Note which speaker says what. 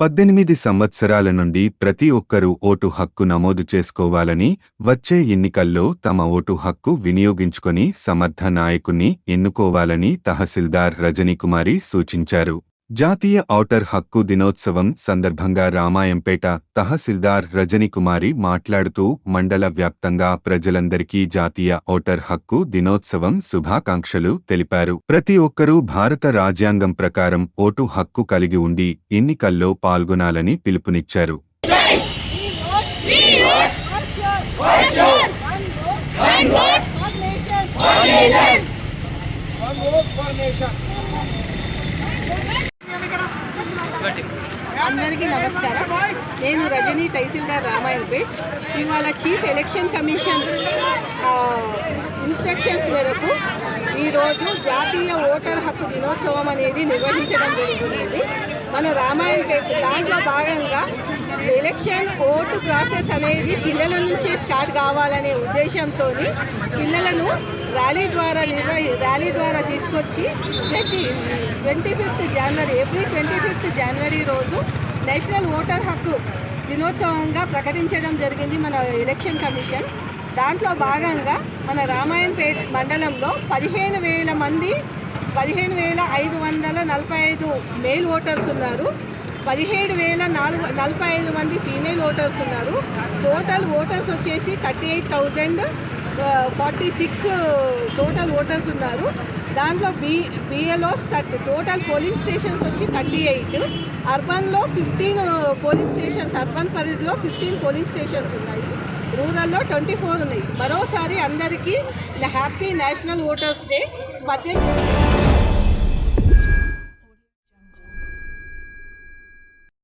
Speaker 1: 18 సంవత్సరాల నుండి ప్రతి ఒక్కరూ ఓటు హక్కు నమోదు చేసుకోవాలని, వచ్చే ఎన్నికల్లో తమ ఓటు హక్కు వినియోగించుకొని సమర్థ నాయకుణ్ణి ఎన్నుకోవాలని తహసీల్దార్ రజనీకుమారి సూచించారు. జాతీయ ఓటర్ హక్కు దినోత్సవం సందర్భంగా రామాయంపేట తహసీల్దార్ రజనీకుమారి మాట్లాడుతూ మండల వ్యాప్తంగా ప్రజలందరికీ జాతీయ ఓటర్ హక్కు దినోత్సవం శుభాకాంక్షలు తెలిపారు. ప్రతి ఒక్కరూ భారత రాజ్యాంగం ప్రకారం ఓటు హక్కు కలిగి ఉండి ఎన్నికల్లో పాల్గొనాలని పిలుపునిచ్చారు.
Speaker 2: అందరికీ నమస్కారం. నేను రజనీ, తహసీల్దార్ రామాయంపేట్. ఇవాళ చీఫ్ ఎలక్షన్ కమిషన్ ఇన్స్ట్రక్షన్స్ మేరకు ఈరోజు జాతీయ ఓటర్ హక్కు దినోత్సవం అనేది నిర్వహించడం జరుగుతుంది మన రామాయంపేట్. దాంట్లో భాగంగా ఎలక్షన్ ఓటు ప్రాసెస్ అనేది పిల్లల నుంచే స్టార్ట్ కావాలనే ఉద్దేశంతో పిల్లలను ర్యాలీ ద్వారా తీసుకొచ్చి ప్రతి 25th జనవరి ఎవ్రీ 25th జనవరి రోజు నేషనల్ ఓటర్ హక్కు దినోత్సవంగా ప్రకటించడం జరిగింది మన ఎలక్షన్ కమిషన్. దాంట్లో భాగంగా మన రామాయంపేట మండలంలో 15,545 మేల్ ఓటర్స్ ఉన్నారు, 17,045 మంది ఫీమేల్ ఓటర్స్ ఉన్నారు. టోటల్ ఓటర్స్ వచ్చేసి 38,046 టోటల్ ఓటర్స్ ఉన్నారు. దాంట్లో బిఎల్ఓస్ టోటల్ పోలింగ్ స్టేషన్స్ వచ్చి 38, అర్బన్లో 15 పోలింగ్ స్టేషన్స్, అర్బన్ పరిధిలో 15 పోలింగ్ స్టేషన్స్ ఉన్నాయి, రూరల్లో 24 ఉన్నాయి. మరోసారి అందరికీ హ్యాపీ నేషనల్ ఓటర్స్ డే.